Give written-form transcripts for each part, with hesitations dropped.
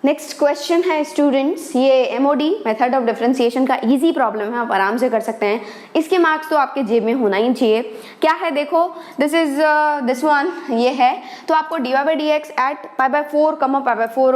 Next question है students, ये MoD method of differentiation का इजी प्रॉब्लम है, आप आराम से कर सकते हैं। इसके मार्क्स तो आपके जेब में होना ही चाहिए। क्या है देखो, दिस वन ये है, तो आपको dy by dx एट π/4 π/4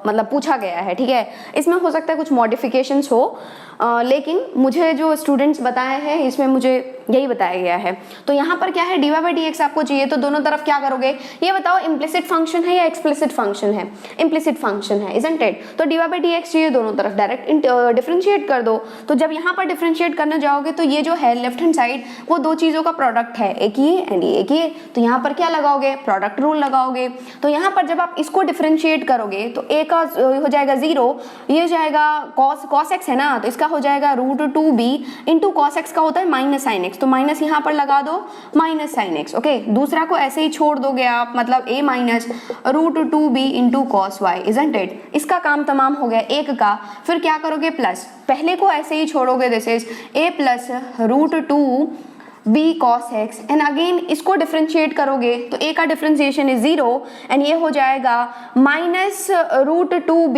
मतलब पूछा गया है, ठीक है। इसमें हो सकता है कुछ मॉडिफिकेशंस हो, लेकिन मुझे जो स्टूडेंट्स बताए हैं इसमें मुझे यही बताया गया है। तो यहाँ पर क्या है, dy by dx आपको चाहिए, तो दोनों तरफ क्या करोगे ये बताओ, इम्प्लिसिट फंक्शन है या एक्सप्लिसिट फंक्शन है? इम्प्लिसिट फंक्शन है, इजंट इट? तो dy by dx चाहिए, दोनों तरफ डायरेक्ट डिफरेंशिएट कर दो। तो जब यहाँ पर डिफरेंशिएट करने जाओगे तो ये जो है लेफ्ट हैंड साइड वो दो चीजों का प्रोडक्ट है, एक ये एंड एक ये, तो यहाँ पर क्या लगाओगे, प्रोडक्ट रूल लगाओगे। तो यहाँ पर जब आप इसको डिफरेंशिएट करोगे तो a का हो जाएगा 0, ये हो जाएगा cos x है ना, तो इसका हो जाएगा √2b इंटू cos x का होता है माइनस साइन x, तो माइनस यहाँ पर लगा दो माइनस साइन x, ओके। दूसरा को ऐसे ही छोड़ दोगे आप, मतलब a minus √2b into cos y, isn't it? इसका काम तमाम हो गया एक का। फिर क्या करोगे, प्लस, पहले को ऐसे ही छोड़ोगे, this is a plus √2b cos x, and again इसको डिफरेंशिएट करोगे तो a का डिफरेंशिएशन इज 0 एंड ये हो जाएगा minus √2b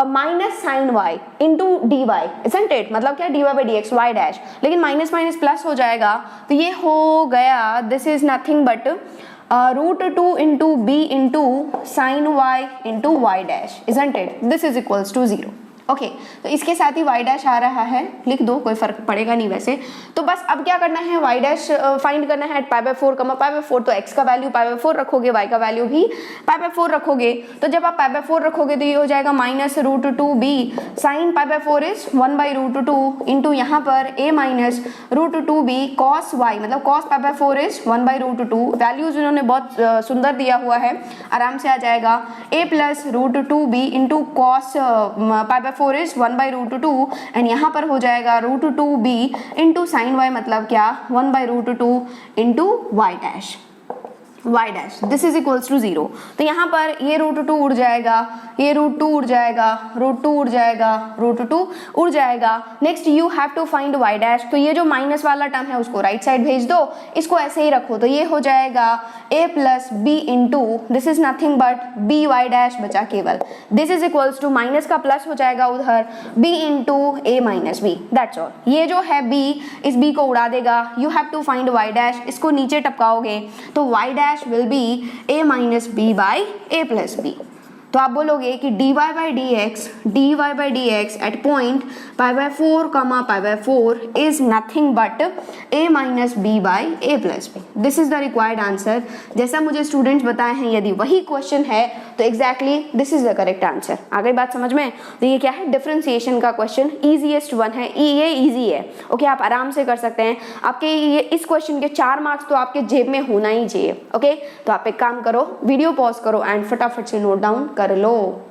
minus sine y into dy, isn't it? मतलब क्या, dy by dx y dash, लेकिन माइनस माइनस प्लस हो जाएगा, तो ये हो गया, this is nothing but √2 into b into sine y into y dash, isn't it? This is equals to 0, okay. तो इसके साथ ही y डैश आ रहा है, लिख दो, कोई फर्क पड़ेगा नहीं वैसे। तो बस अब क्या करना है, y डैश फाइंड करना है एट π/4 π/4, तो x का वैल्यू π/4 रखोगे, y का वैल्यू भी π/4 रखोगे। तो जब आप π/4 रखोगे तो ये हो जाएगा minus √2b sign π/4 is 1/√2 into यहाँ पर a minus √2b cos y, मतलब cos π/4 इज 1/√2। वैल्यूज इन्होंने बहुत सुंदर दिया हुआ है, आराम से आ जाएगा। a plus √2b into cos π/4 is 1/√2 and यहाँ पर हो जाएगा √2b इंटू साइन y, मतलब क्या, 1/√2 into y dash, this is equals to 0। तो यहाँ पर ये √2 उड़ जाएगा, ये √2 उड़ जाएगा, √2 उड़ जाएगा, √2 उड़ जाएगा। Next you have to find y dash, तो ये जो माइनस वाला टर्म है उसको राइट साइड भेज दो, इसको ऐसे ही रखो, तो ये हो जाएगा a plus b into, this is nothing but b y dash बचा केवल, this is equals to, minus का प्लस हो जाएगा उधर, b into a minus b, that's all. ये जो है b, इस b को उड़ा देगा, you have to find y dash, इसको नीचे टपकाओगे तो y dash will be a minus b by a plus b। तो आप बोलोगे कि dy by dx at point π/4 π/4 is nothing but a minus b by a plus b। This is the required answer. जैसा मुझे students बताए हैं, यदि वही क्वेश्चन है तो exactly this is the correct answer. आ गई बात समझ में? तो ये क्या है, डिफरेंशिएशन का क्वेश्चन, इजीएस्ट वन है, ये इजी है, ओके, आप आराम से कर सकते हैं। आपके ये इस क्वेश्चन के 4 मार्क्स तो आपके जेब में होना ही चाहिए, ओके। तो आप एक काम करो, वीडियो पॉज करो एंड फटाफट से नोट डाउन कर लो।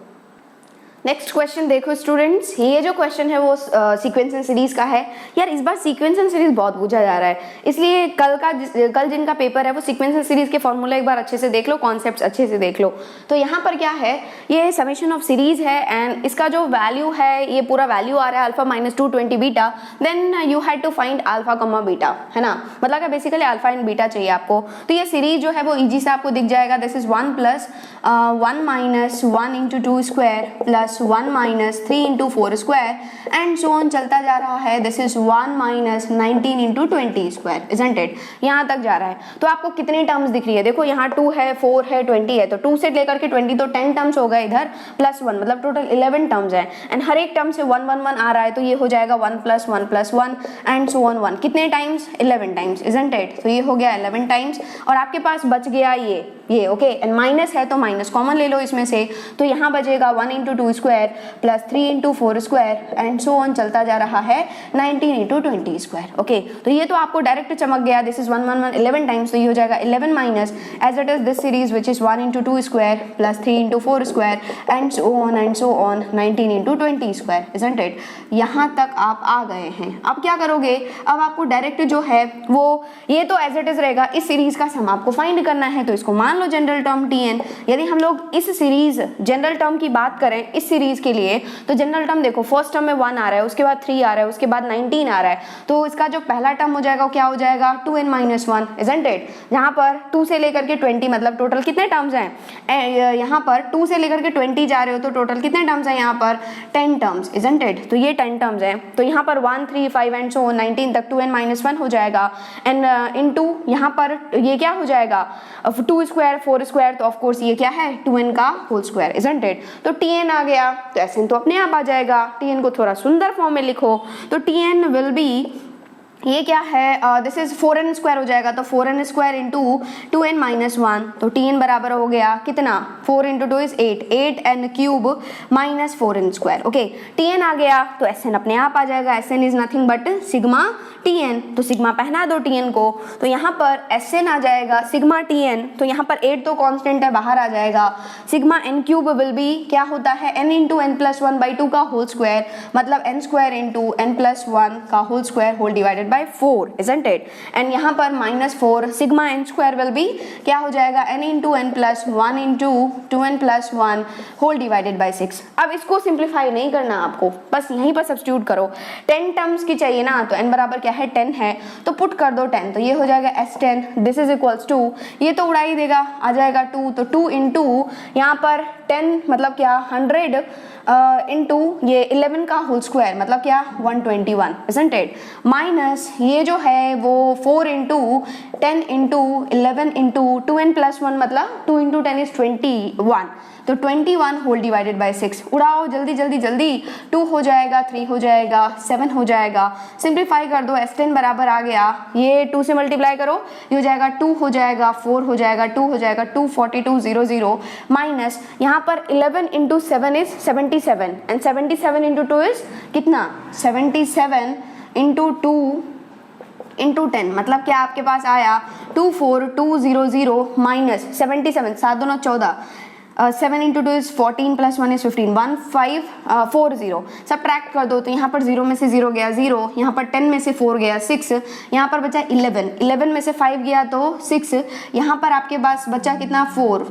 नेक्स्ट क्वेश्चन देखो स्टूडेंट्स, ये जो क्वेश्चन है वो सीक्वेंस एंड सीरीज का है। यार इस बार सीक्वेंस एंड सीरीज बहुत पूछा जा रहा है, इसलिए कल जिनका पेपर है वो सीक्वेंस एंड सीरीज के फॉर्मूला एक बार अच्छे से देख लो, कॉन्सेप्ट्स अच्छे से देख लो। तो यहाँ पर क्या है, ये समेशन ऑफ सीरीज है एंड इसका जो वैल्यू है, ये पूरा वैल्यू आ रहा है alpha minus 220 beta, then you had to find alpha comma beta, है ना, मतलब बेसिकली अल्फा एंड बीटा चाहिए आपको। तो ये सीरीज जो है वो इजी से आपको दिख जाएगा, this is 1 plus 1 minus 1 into 2 square plus 1 minus 3 into 4 square and so on चलता जा रहा है, this is 1 minus 19 into 20 square, isn't it? यहाँ तक जा रहा है। तो आपको कितनी टर्म्स दिख रही है, देखो यहाँ 2 है, 4 है, 20 है, तो 2 से लेकर के 20 तो 10 टर्म्स हो गए, इधर प्लस 1 मतलब टोटल 11 टर्म्स है एंड हर एक टर्म से 1 1 1 आ रहा है, तो ये हो जाएगा 1 plus 1 plus 1 and so on 1, कितने टाइम्स, 11 टाइम्स, इजंट इट? तो ये हो गया 11 टाइम्स और आपके पास बच गया ये ओके, एंड माइनस है तो माइनस कॉमन ले लो इसमें से, तो यहाँ बचेगा 1 into 2 square plus 3 into 4 square and so on चलता जा रहा है 19 इंटू 20 स्क्वायर, ओके। तो ये तो आपको डायरेक्ट चमक गया, दिस इज 1 1 1 11 टाइम्स, तो ये हो जाएगा 11 minus as it is this series which is 1 into 2 square plus 3 into 4 square and so on 19 into 20 square, isn't it? यहाँ तक आप आ गए हैं। अब क्या करोगे, अब आपको डायरेक्ट जो है वो ये तो एज इट इज रहेगा, इस सीरीज का सम आपको फाइंड करना है, तो इसको मान लो जनरल टर्म Tn। यदि हम लोग इस सीरीज जनरल टर्म की बात करें इस सीरीज के लिए, तो जनरल टर्म देखो फर्स्ट टर्म में 1 आ रहा है, उसके बाद 3 आ रहा है, उसके बाद 19 आ रहा है, तो इसका जो पहला टर्म हो जाएगा वो क्या हो जाएगा 2n-1, इजंट इट। यहाँ पर 2 से लेकर के 20 मतलब टोटल कितने टर्म्स हैं, यहाँ पर 2 से लेकर के 20 जा रहे हो तो टोटल कितने टर्म्स हैं यहाँ पर 10 टर्म्स, इजंट इट। तो ये 10 टर्म्स हैं, तो यहाँ पर 1, 3, 5 एंड सो 19 तक 2n-1 हो जाएगा, एंड इनटू यहाँ पर ये क्या हो जाएगा 2 स्क्वायर 4 स्क्वायर, तो ऑफ कोर्स ये क्या है 2n का होल स्क्वायर, इजंट इट। तो Tn आ गया, तो Sn तो अपने आप आ जाएगा। Tn को थोड़ा सुंदर फॉर्म में लिखो, तो Tn विल बी, ये क्या है दिस इज 4n स्क्वायर हो जाएगा, तो 4n स्क्वायर इंटू 2n-1, तो Tn बराबर हो गया कितना 4 into 2 is 8n cube minus 4n square. Okay, Tn आ गया तो Sn अपने आप आ जाएगा, Sn is nothing but sigma Tn, तो सिग्मा पहना दो Tn को, तो यहाँ पर Sn आ जाएगा सिग्मा Tn, तो यहाँ पर 8 तो कांस्टेंट है बाहर आ जाएगा, sigma n cube will be क्या होता है n इंटू n+1/2 का होल स्क्वायर, मतलब n स्क्वायर इंटू n+1 का whole square whole divided by 4, isn't it? And यहाँ पर -4 sigma n square will be क्या हो जाएगा n into n+1 into 2n+1 whole divided by 6। अब इसको सिंप्लीफाई नहीं करना आपको, बस यहीं पर सब्स्टिट्यूट करो। 10 टर्म्स की चाहिए ना, तो n बराबर क्या है 10 है, तो पुट कर दो 10, तो ये हो जाएगा S10, this is equals to, ये तो उड़ा ही देगा आ जाएगा 2, तो 2 इंटू यहाँ पर 10 मतलब क्या 100 इंटू ये 11 का होल स्क्वायर मतलब क्या 121, isn't it? माइनस ये जो है वो 4 इंटू 10 इंटू 11 इंटू 2n+1 मतलब 2 इंटू 10 इज 21, तो 21 होल डिवाइडेड बाई 6। उड़ाओ जल्दी जल्दी जल्दी, 2 हो जाएगा, 3 हो जाएगा, 7 हो जाएगा, सिंप्लीफाई कर दो, S10 बराबर आ गया, ये 2 से मल्टीप्लाई करो, ये हो जाएगा 2 हो जाएगा, 4 हो जाएगा, 2 हो जाएगा, 24200 माइनस यहाँ पर 11 into 7 is 77 and 77 into 2 is कितना 77 इंटू 2 इंटू 10 मतलब क्या आपके पास आया 24200 माइनस 77, 7 दूना 14, 7 into 2 is 14 plus 1 is 15, 1540, subtract कर दो, तो यहाँ पर 0 में से 0 गया 0, यहाँ पर 10 में से 4 गया 6, यहाँ पर बचा 11 में से 5 गया तो 6, यहाँ पर आपके पास बचा कितना 4,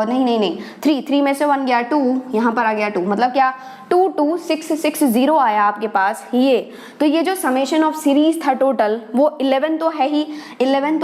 नहीं 3 में से 1 गया 2, यहाँ पर आ गया 2, मतलब क्या 22660 आया आपके पास ये। तो ये जो समेशन ऑफ सीरीज था टोटल वो 11 तो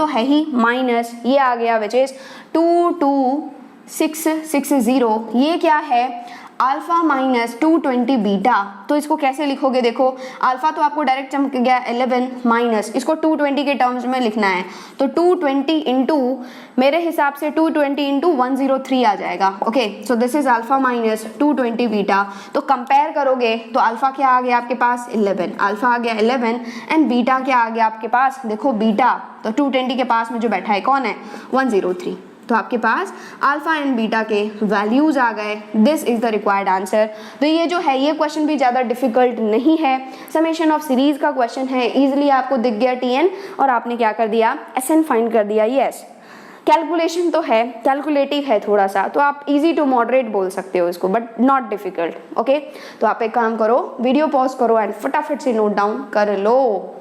है ही माइनस ये आ गया विच इज 22660, ये क्या है अल्फा माइनस 220 बीटा। तो इसको कैसे लिखोगे, देखो अल्फा तो आपको डायरेक्ट चमक गया 11 माइनस इसको 220 के टर्म्स में लिखना है, तो 220 इंटू मेरे हिसाब से 220 इंटू 103 आ जाएगा। Okay, so this is alpha minus 220 beta. तो कंपेयर करोगे तो अल्फा क्या आ गया आपके पास 11, अल्फा आ गया 11 एंड बीटा क्या आ गया आपके पास, देखो बीटा तो 220 के पास में जो बैठा है कौन है 103, तो आपके पास अल्फा एंड बीटा के वैल्यूज आ गए। This is the required answer. तो ये जो है ये क्वेश्चन भी ज़्यादा डिफिकल्ट नहीं है, समेशन ऑफ सीरीज का क्वेश्चन है, इजीली आपको दिख गया Tn और आपने क्या कर दिया Sn फाइंड कर दिया। यस, कैलकुलेशन तो है, कैलकुलेटिव है थोड़ा सा, तो आप इजी टू मॉडरेट बोल सकते हो इसको, बट नॉट डिफिकल्ट। ओके, तो आप एक काम करो, वीडियो पॉज करो एंड फटाफट से नोट डाउन कर लो।